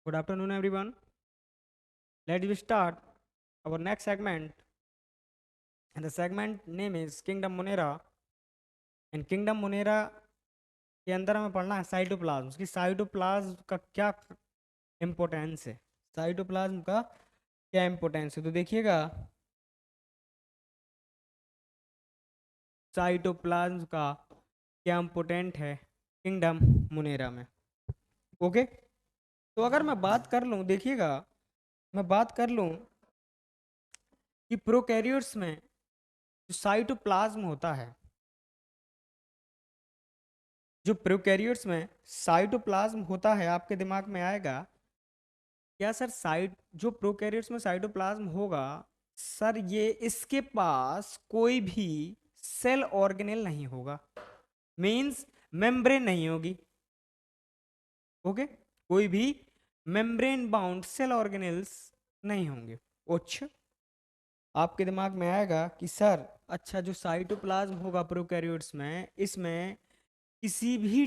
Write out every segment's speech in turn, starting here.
Good afternoon, everyone. Let's start our next segment. And the segment name is Kingdom Monera. And Kingdom Monera के अंदर हमें पढ़ना है cytoplasm की cytoplasm का क्या इम्पोर्टेंस है। साइटोप्लाज्म का क्या इम्पोर्टेंस है तो देखिएगा, साइटोप्लाज्म का क्या इम्पोर्टेंट है किंगडम मोनेरा में। ओके, तो अगर मैं बात कर लूँ, देखिएगा मैं बात कर लूँ कि प्रोकैरियोट्स में जो साइटोप्लाज्म होता है, जो प्रोकैरियोट्स में साइटोप्लाज्म होता है, आपके दिमाग में आएगा क्या सर, साइट जो प्रोकैरियोट्स में साइटोप्लाज्म होगा सर, ये इसके पास कोई भी सेल ऑर्गेनेल नहीं होगा, मींस मेम्ब्रेन नहीं होगी। ओके, कोई भी मेम्ब्रेन बाउंड सेल ऑर्गेनेल्स नहीं होंगे। अच्छा, आपके दिमाग में आएगा कि सर अच्छा, जो साइटोप्लाज्म होगा प्रोकैरियोट्स में, इसमें किसी भी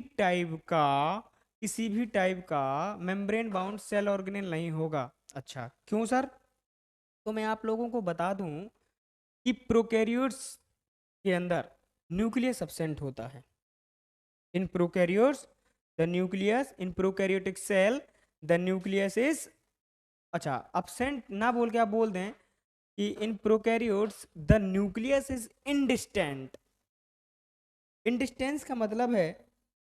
टाइप का मेम्ब्रेन बाउंड सेल ऑर्गेनेल नहीं होगा। अच्छा, क्यों सर? तो मैं आप लोगों को बता दूं कि प्रोकैरियोट्स के अंदर न्यूक्लियस एब्सेंट होता है। In prokaryotes the nucleus in prokaryotic cell the nucleus is, अच्छा एब्सेंट ना बोल के आप बोल दें कि in prokaryotes the nucleus is indistinct. Indistinct का मतलब है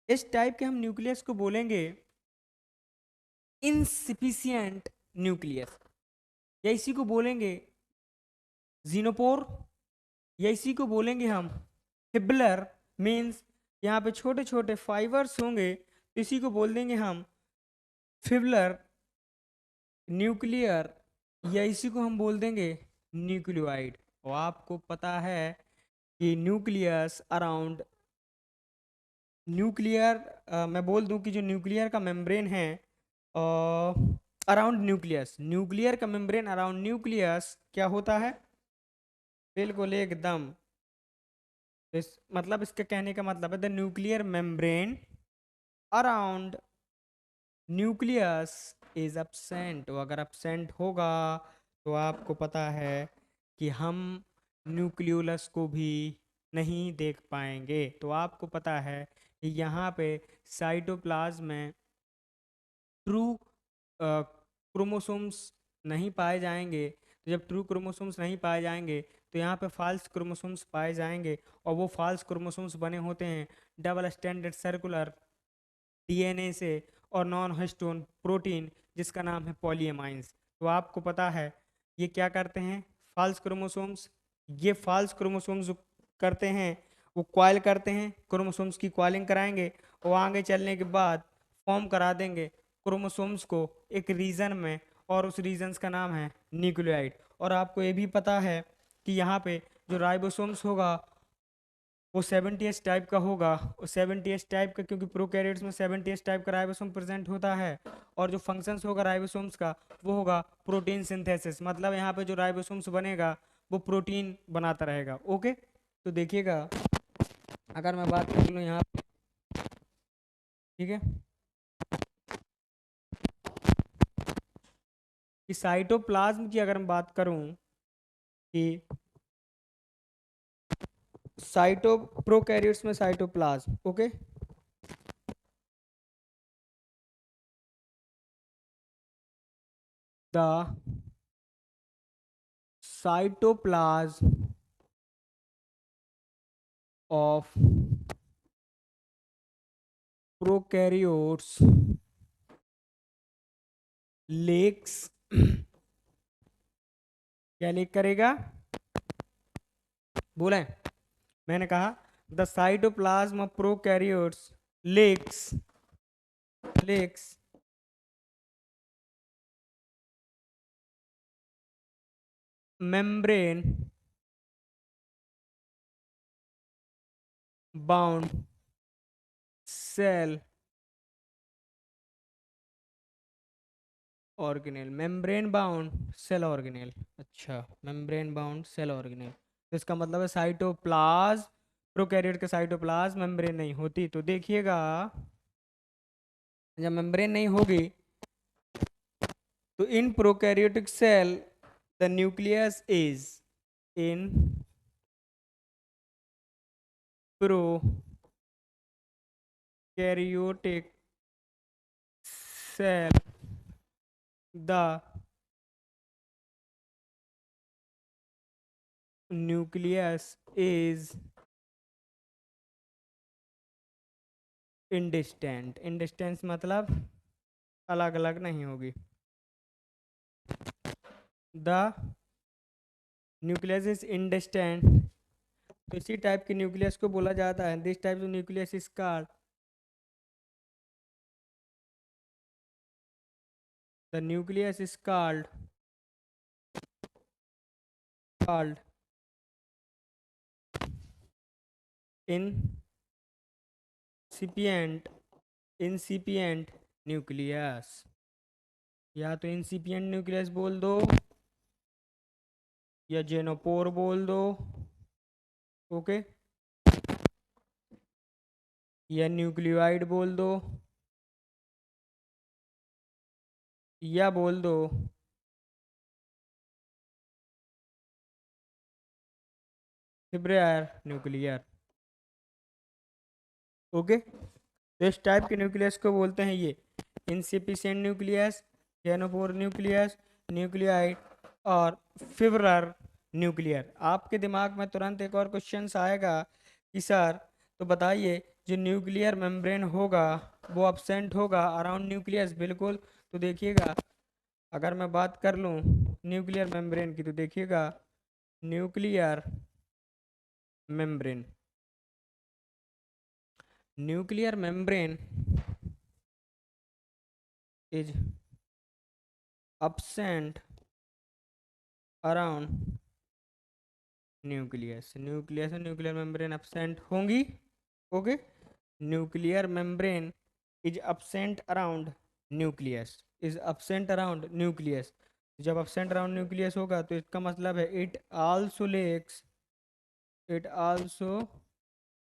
इस टाइप के हम न्यूक्लियस को बोलेंगे इनसिफिशिएंट न्यूक्लियस, या इसी को बोलेंगे जीनोपोर, या इसी को बोलेंगे हम फिब्लर। मीन्स यहाँ पे छोटे छोटे फाइबर्स होंगे तो इसी को बोल देंगे हम फिब्लर न्यूक्लियर, या इसी को हम बोल देंगे न्यूक्लियोइड। और आपको पता है कि न्यूक्लियस अराउंड न्यूक्लियर, मैं बोल दूं कि जो न्यूक्लियर का मेम्ब्रेन है अराउंड न्यूक्लियस, न्यूक्लियर का मेम्ब्रेन अराउंड न्यूक्लियस क्या होता है, बिल्कुल एकदम। मतलब इसके कहने का मतलब है the nuclear membrane around nucleus is absent. और अगर एब्सेंट होगा तो आपको पता है कि हम न्यूक्लियोलस को भी नहीं देख पाएंगे। तो आपको पता है कि यहाँ पे साइटोप्लाज्म में ट्रू क्रोमोसोम्स नहीं पाए जाएंगे। तो जब ट्रू क्रोमोसोम्स नहीं पाए जाएंगे तो यहाँ पे फॉल्स क्रोमोसोम्स पाए जाएंगे, और वो फॉल्स क्रोमोसोम्स बने होते हैं डबल स्टैंडर्ड सर्कुलर डीएनए से और नॉन हिस्टोन प्रोटीन जिसका नाम है पॉलीएमाइंस। तो आपको पता है ये क्या करते हैं, फॉल्स क्रोमोसोम्स, ये फॉल्स क्रोमोसोम्स जो करते हैं वो क्वाइल करते हैं, क्रोमोसोम्स की क्वाइलिंग कराएंगे और आगे चलने के बाद फॉर्म करा देंगे क्रोमोसोम्स को एक रीजन में, और उस रीजन्स का नाम है न्यूक्लियोइड। और आपको ये भी पता है कि यहाँ पे जो राइबोसोम्स होगा वो 70s टाइप का होगा, और 70s टाइप का क्योंकि प्रोकैरियोट्स में 70s टाइप का राइबोसोम प्रेजेंट होता है। और जो फंक्शंस होगा राइबोसोम्स का वो होगा प्रोटीन सिंथेसिस, मतलब यहाँ पे जो राइबोसोम्स बनेगा वो प्रोटीन बनाता रहेगा। ओके, तो देखिएगा अगर मैं बात कर लूँ यहाँ, ठीक है, कि साइटोप्लाज्म की अगर मैं बात करूँ कि साइटो प्रोकैरियोट्स में cytoplasm, okay, the cytoplasm of prokaryotes lacks क्या लेक करेगा, बोले, मैंने कहा the cytoplasm of prokaryotes lacks lacks membrane bound cell organelle, membrane bound cell organelle. अच्छा, मेम्ब्रेन बाउंड सेल ऑर्गेनेल, तो इसका मतलब है साइटोप्लाज्म, प्रोकैरियोट के साइटोप्लाज्म मेम्ब्रेन नहीं होती। तो देखिएगा जब मेम्ब्रेन नहीं होगी तो इन prokaryotic cell the nucleus is in prokaryotic cell the nucleus is indistinct. indistinct मतलब अलग अलग नहीं होगी. the nucleus is indistinct. तो इसी टाइप के न्यूक्लियस को बोला जाता है this type of nucleus is called the nucleus is called incipient incipient nucleus. या तो incipient nucleus बोल दो या जेनोपोर बोल दो. ओके. या न्यूक्लियोइड बोल दो या बोल दो फिब्रिलर न्यूक्लियर. ओके. तो इस टाइप के न्यूक्लियस को बोलते हैं ये इंसिपिसेंट न्यूक्लियस, जेनोफोर न्यूक्लियस, न्यूक्लियाइड और फिब्रिलर न्यूक्लियर. आपके दिमाग में तुरंत एक और क्वेश्चन आएगा कि सर तो बताइए जो न्यूक्लियर मेम्ब्रेन होगा वो अब्सेंट होगा अराउंड न्यूक्लियस. बिल्कुल. तो देखिएगा अगर मैं बात कर लूँ न्यूक्लियर मेम्ब्रेन की तो देखिएगा nuclear membrane is absent around nucleus. Nucleus और न्यूक्लियर मेम्ब्रेन एब्सेंट होंगी. Okay. Nuclear membrane is absent around nucleus जब absent अराउंड न्यूक्लियस होगा तो इसका मतलब है it also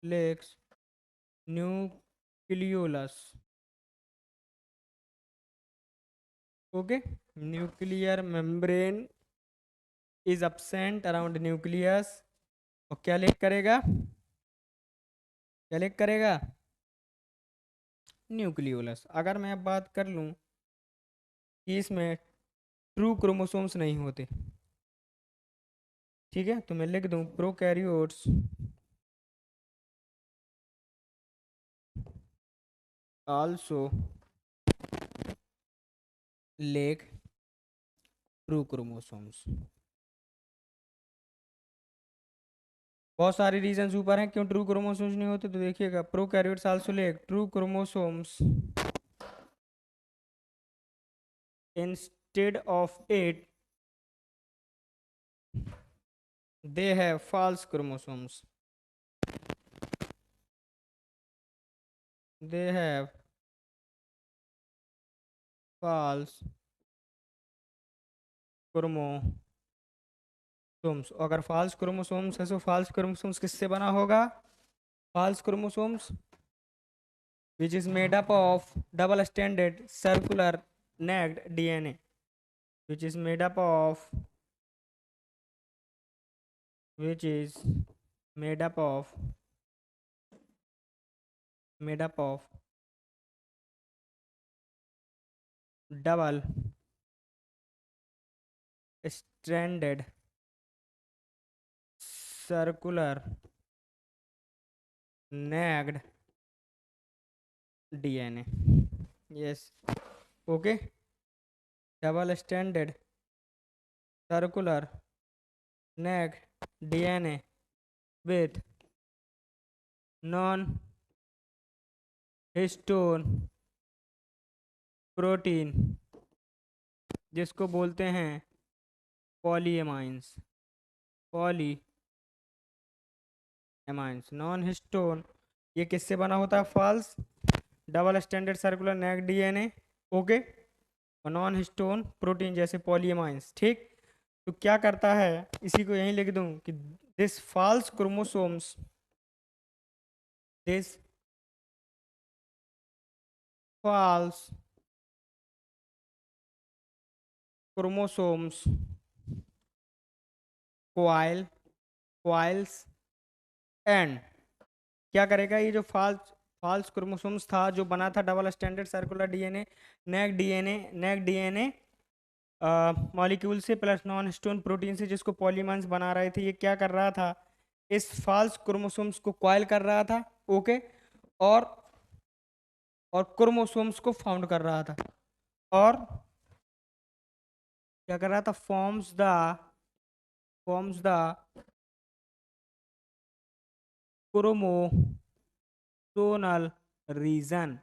lacks nucleolus. Okay. Nuclear membrane is absent around nucleus और क्या लेक करेगा न्यूक्लियोलस. अगर मैं अब बात कर लूँ कि इसमें ट्रू क्रोमोसोम्स नहीं होते. ठीक है. तो मैं लिख दूँ prokaryotes also lake true chromosomes. बहुत सारे रीजंस ऊपर हैं क्यों ट्रू क्रोमोसोम्स नहीं होते. तो देखिएगा prokaryotes also lake true chromosomes instead of it they have false chromosomes. They have false chromosomes. अगर false chromosomes है तो false chromosomes किससे बना होगा false chromosomes which is made up of double stranded circular necked DNA which is made up of which is made up of double stranded circular necked DNA. Yes. Okay. Double stranded circular necked DNA with non histone protein जिसको बोलते हैं पॉलीएमाइंस. Non histone ये किससे बना होता है false double standard circular नेक DNA. Okay. और non histone protein जैसे पॉलीएमाइंस. ठीक. तो क्या करता है इसी को यहीं लिख दूं कि this falls chromosomes this falls chromosomes coil coils and क्या करेगा, ये जो फॉल्स क्रोमोसोम्स था जो बना था डबल स्टैंडर्ड सर्कुलर डीएनए, नेक डीएनए मॉलिक्यूल से प्लस नॉन हिस्टोन प्रोटीन से जिसको पॉलीमर्स बना रहे थे, ये क्या कर रहा था, इस फॉल्स क्रोमोसोम्स को कॉइल कर रहा था। ओके। और और क्रोमोसोम्स को फाउंड कर रहा था, और क्या कर रहा था, फॉर्म्स द क्रोमोसोनल रीजन,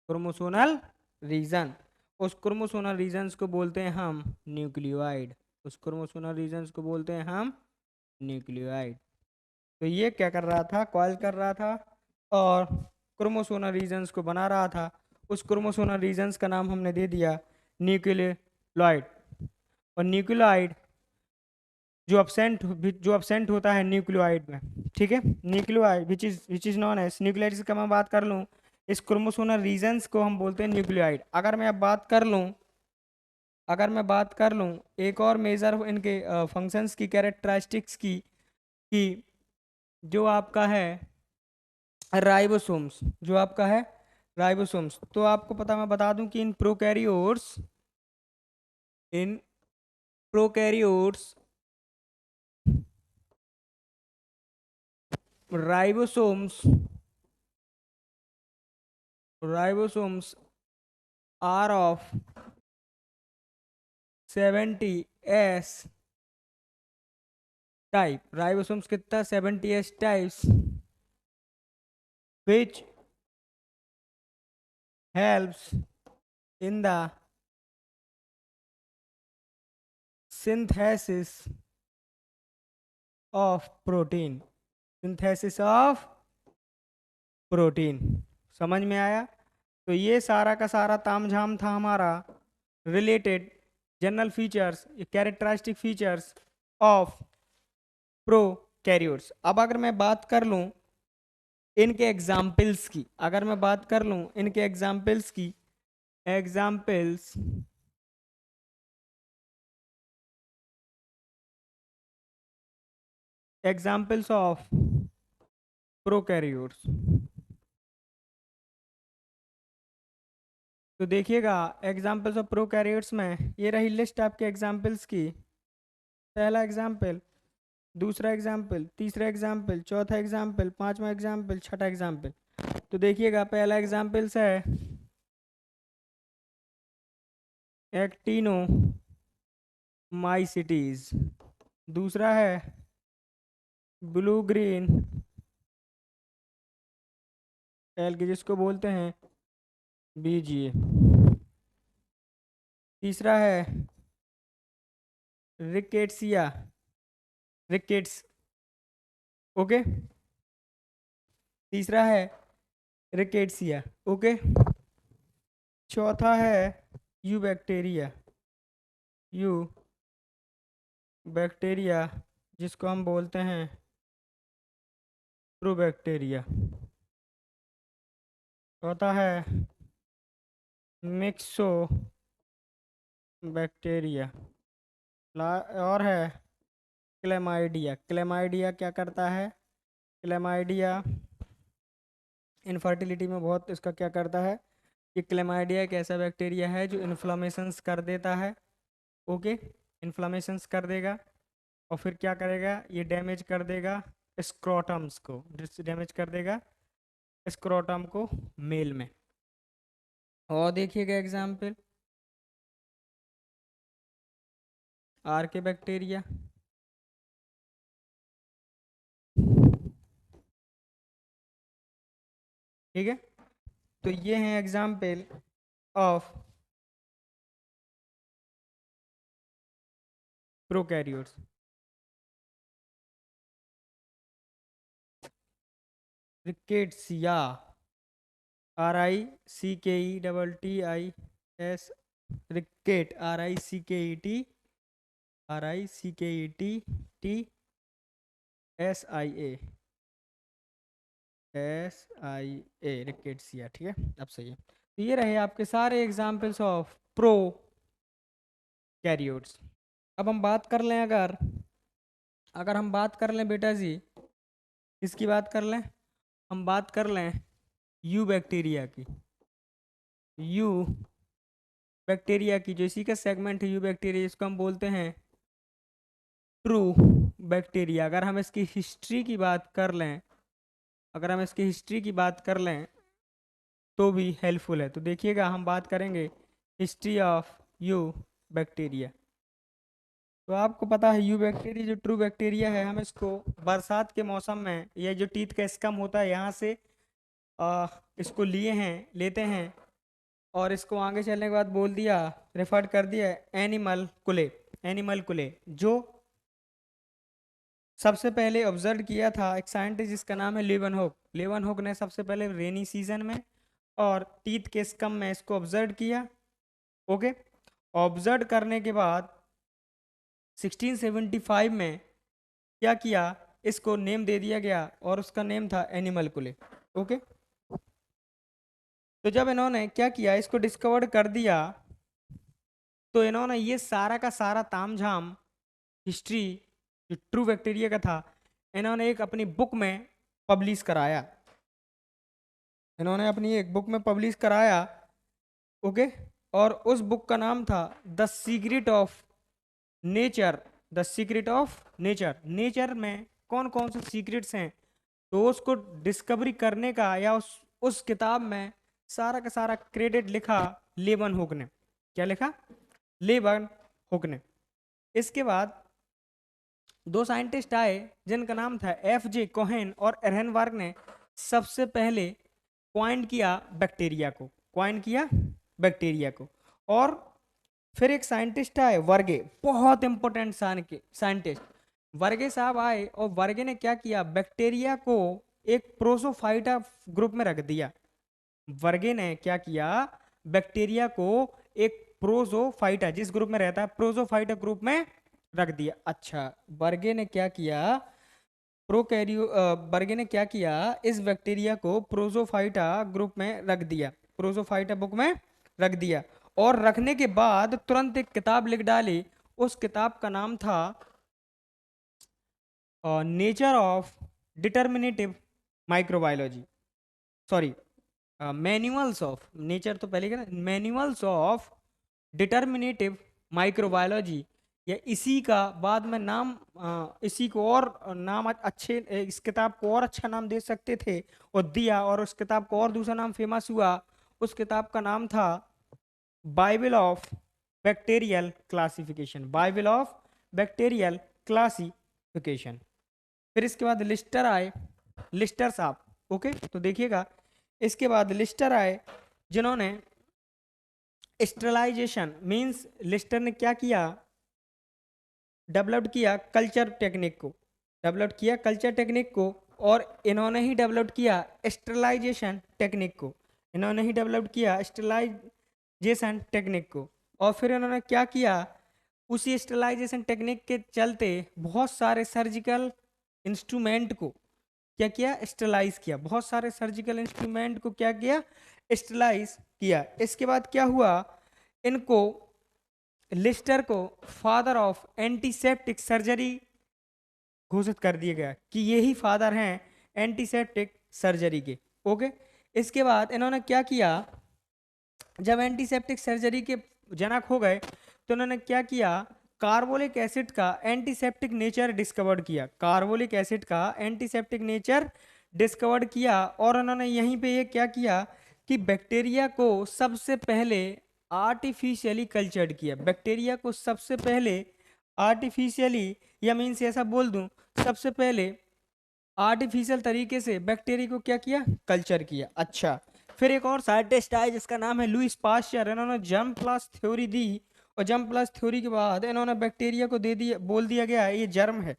क्रोमोसोनल रीजन। उस क्रोमोसोनल रीजन्स को बोलते हैं हम न्यूक्लियोइड, उस क्रोमोसोनल रीजन्स को बोलते हैं हम न्यूक्लियोइड। तो ये क्या कर रहा था, कॉइल कर रहा था और क्रोमोसोनल रीजन्स को बना रहा था। उस क्रोमोसोनल रीजन्स का नाम हमने दे दिया न्यूक्लियोइड। और न्यूक्लियोइड जो अपसेंट होता है न्यूक्लियोइड में, ठीक है, nucleoid which is known as nucleoid की मैं बात कर लूँ, इस क्रोमोसोनल रीजन्स को हम बोलते हैं न्यूक्लियोइड। अगर मैं बात कर लूँ एक और मेजर इनके फंक्शंस की, कैरेक्टरिस्टिक्स की, कि जो आपका है राइबोसोम्स, तो आपको पता, मैं बता दूं कि in prokaryotes ribosomes ribosomes are of 70s type. Ribosomes कितना, 70s types, which helps in the synthesis of protein. समझ में आया? तो ये सारा का सारा तामझाम था हमारा related general features, characteristic features of prokaryotes. अब अगर मैं बात कर लूं इनके एग्जाम्पल्स की, एग्जाम्पल्स ऑफ प्रोकैरियोट्स, तो देखिएगा एग्जाम्पल्स ऑफ प्रोकैरियोट्स में ये रही लिस्ट आपके एग्जाम्पल्स की। पहला एग्जाम्पल, दूसरा एग्जाम्पल, तीसरा एग्जाम्पल, चौथा एग्जाम्पल, पांचवा एग्जाम्पल, छठा एग्जाम्पल। तो देखिएगा पहला एग्जाम्पल्स है एक्टिनो माइसिटीज, दूसरा है ब्लू ग्रीन एल्गी जिसको बोलते हैं बीजीए, तीसरा है रिकेट्सिया, रिकेट्स, ओके, तीसरा है रिकेट्सिया, ओके, चौथा है यू बैक्टीरिया, यू बैक्टीरिया जिसको हम बोलते हैं प्रोबैक्टीरिया, चौथा है मिक्सो बैक्टीरिया, और है क्लेमाइडिया। क्लेमाइडिया क्या करता है, क्लेमाइडिया इनफर्टिलिटी में बहुत इसका क्या करता है, कि क्लेमाइडिया एक ऐसा बैक्टीरिया है जो इन्फ्लामेशंस कर देता है। ओके, इन्फ्लामेशंस कर देगा और फिर क्या करेगा, ये डैमेज कर देगा स्क्रोटम्स को, डैमेज कर देगा स्क्रोटम को मेल में। और देखिएगा एग्जाम्पल आर के बैक्टीरिया, ठीक है। तो ये हैं example of prokaryotes. Rickettsia, RICKETTIS, रिकेट, RICKETTSIA, rickettsia, ठीक है। अब सही है। तो ये रहे आपके सारे एग्जाम्पल्स ऑफ कैरियोट्स। अब हम बात कर लें, अगर अगर हम बात कर लें बेटा जी, किसकी बात कर लें, हम बात कर लें यू बैक्टीरिया की। यू बैक्टीरिया की जो इसी का सेगमेंट है, यू बैक्टीरिया, इसको हम बोलते हैं ट्रू बैक्टीरिया। अगर हम इसकी हिस्ट्री की बात कर लें, अगर हम इसकी हिस्ट्री की बात कर लें तो भी हेल्पफुल है। तो देखिएगा, हम बात करेंगे हिस्ट्री ऑफ यू बैक्टीरिया। तो आपको पता है यू बैक्टीरिया जो ट्रू बैक्टीरिया है, हम इसको बरसात के मौसम में, यह जो टीथ का स्कम होता है यहाँ से इसको लिए हैं, लेते हैं, और इसको आगे चलने के बाद बोल दिया, रेफर कर दिया एनिमल कुले। एनिमल कुले जो सबसे पहले ऑब्जर्व किया था एक साइंटिस्ट जिसका नाम है लेवनहोक। लेवनहोक ने सबसे पहले रेनी सीजन में और टीथ के स्कम में इसको ऑब्जर्व किया। ओके, ऑब्जर्व करने के बाद 1675 में क्या किया, इसको नेम दे दिया गया और उसका नेम था एनिमल कुले। ओके, तो जब इन्होंने क्या किया, इसको डिस्कवर कर दिया, तो इन्होंने ये सारा का सारा तामझाम हिस्ट्री जो ट्रू बैक्टीरिया का था, इन्होंने एक अपनी बुक में पब्लिश कराया। इन्होंने अपनी एक बुक में पब्लिश कराया। ओके, और उस बुक का नाम था the secret of nature. The secret of nature. Nature में कौन कौन से सीक्रेट्स हैं, तो उसको डिस्कवरी करने का, या उस किताब में सारा का सारा क्रेडिट लिखा लेवन हुक ने। क्या लिखा? लेवन हुक ने। इसके बाद दो साइंटिस्ट आए जिनका नाम था F.J. कोहेन और एरहनबर्ग ने सबसे पहले क्वाइन किया बैक्टीरिया को, क्वाइन किया बैक्टीरिया को। और फिर एक साइंटिस्ट आए वर्गे, बहुत इंपॉर्टेंट साइंटिस्ट वर्गे साहब आए, और वर्गे ने क्या किया, बैक्टीरिया को एक प्रोसोफाइटा ग्रुप में रख दिया। वर्गे ने क्या किया, बैक्टीरिया को एक प्रोसोफाइटा, जिस ग्रुप में रहता है प्रोसोफाइटा ग्रुप में रख दिया। अच्छा, वर्गे ने क्या किया, वर्गे ने क्या किया, इस बैक्टीरिया को प्रोसोफाइटा ग्रुप में रख दिया, प्रोसोफाइटा बुक में रख दिया। और रखने के बाद तुरंत एक किताब लिख डाली। उस किताब का नाम था nature of determinative microbiology, sorry manuals of nature, तो पहले क्या, मैन्युअल्स ऑफ डिटर्मिनेटिव माइक्रोबायोलॉजी, या इसी का बाद में नाम, इसी को और नाम अच्छे, इस किताब को और अच्छा नाम दे सकते थे और दिया, और उस किताब को और दूसरा नाम फेमस हुआ। उस किताब का नाम था Bible of bacterial classification, Bible of bacterial classification. फिर इसके बाद लिस्टर आए, लिस्टर साहब। ओके, तो देखिएगा, इसके बाद लिस्टर आए जिन्होंने स्टेरलाइजेशन मींस, लिस्टर ने क्या किया, डेवलप किया कल्चर टेक्निक को, डेवलप किया कल्चर टेक्निक को, और इन्होंने ही डेवलप किया स्टेरलाइजेशन टेक्निक को, इन्होंने ही डेवलप किया स्टेरलाइजेशन टेक्निक को। और फिर इन्होंने क्या किया, उसी स्टेरलाइजेशन टेक्निक के चलते बहुत सारे सर्जिकल इंस्ट्रूमेंट को क्या किया, स्टेरलाइज किया, बहुत सारे सर्जिकल इंस्ट्रूमेंट को क्या किया, स्टेरलाइज किया। इसके बाद क्या हुआ, इनको, लिस्टर को फादर ऑफ एंटीसेप्टिक सर्जरी घोषित कर दिया गया कि यही फादर हैं एंटीसेप्टिक सर्जरी के। ओके, इसके बाद इन्होंने क्या किया, जब एंटीसेप्टिक सर्जरी के जनक हो गए तो इन्होंने क्या किया, कार्बोलिक एसिड का एंटीसेप्टिक नेचर डिस्कवर्ड किया, कार्बोलिक एसिड का एंटीसेप्टिक नेचर डिस्कवर्ड किया। और उन्होंने यहीं पे ये क्या किया कि बैक्टीरिया को सबसे पहले आर्टिफिशियली कल्चर्ड किया, बैक्टीरिया को सबसे पहले आर्टिफिशियली, या मीन्स ऐसा बोल दूं, सबसे पहले आर्टिफिशियल तरीके से बैक्टीरिया को क्या किया, कल्चर किया। अच्छा, फिर एक और साइंटिस्ट आए जिसका नाम है लुईस पाश्चर। इन्होंने जर्म प्लस थ्योरी दी, और जर्म प्लस थ्योरी के बाद इन्होंने बैक्टीरिया को दे दिया, बोल दिया गया ये जर्म है,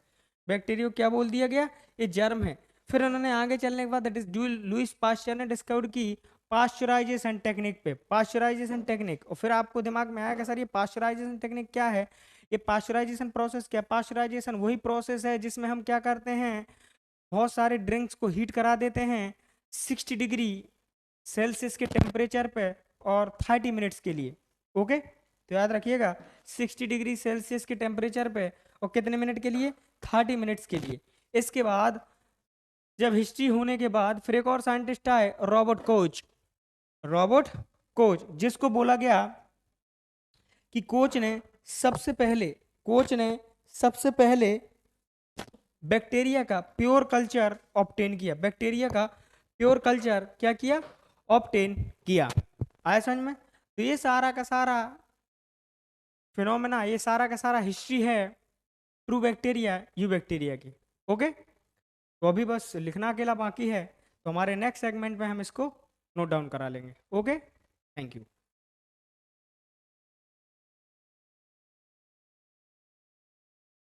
बैक्टीरिया को क्या बोल दिया गया, ये जर्म है। फिर उन्होंने आगे चलने के बाद लुईस पाश्चर ने डिस्कवर की पाश्चराइजेशन टेक्निक पे, पाश्चराइजेशन टेक्निक। और फिर आपको दिमाग में आया कि सर ये पाश्चराइजेशन टेक्निक क्या है, ये पाश्चराइजेशन प्रोसेस क्या, पाश्चराइजेशन वही प्रोसेस है जिसमें हम क्या करते हैं, बहुत सारे ड्रिंक्स को हीट करा देते हैं 60 डिग्री सेल्सियस के टेम्परेचर पे और 30 मिनट्स के लिए। ओके, तो याद रखिएगा 60 डिग्री सेल्सियस के टेम्परेचर पे, और कितने मिनट के लिए, 30 मिनट्स के लिए। इसके बाद जब हिस्ट्री होने के बाद फिर एक और साइंटिस्ट आए, रॉबर्ट कोच। रॉबर्ट कोच, जिसको बोला गया कि कोच ने सबसे पहले बैक्टीरिया का प्योर कल्चर ऑब्टेन किया। बैक्टीरिया का प्योर कल्चर क्या किया, ऑब्टेन किया। आया समझ में? तो ये सारा का सारा फिनोमेना, ये सारा का सारा हिस्ट्री है ट्रू बैक्टीरिया, यू बैक्टीरिया की। ओके, तो अभी बस लिखना अकेला बाकी है, तो हमारे नेक्स्ट सेगमेंट में हम इसको नोट डाउन करा लेंगे। Okay, thank you.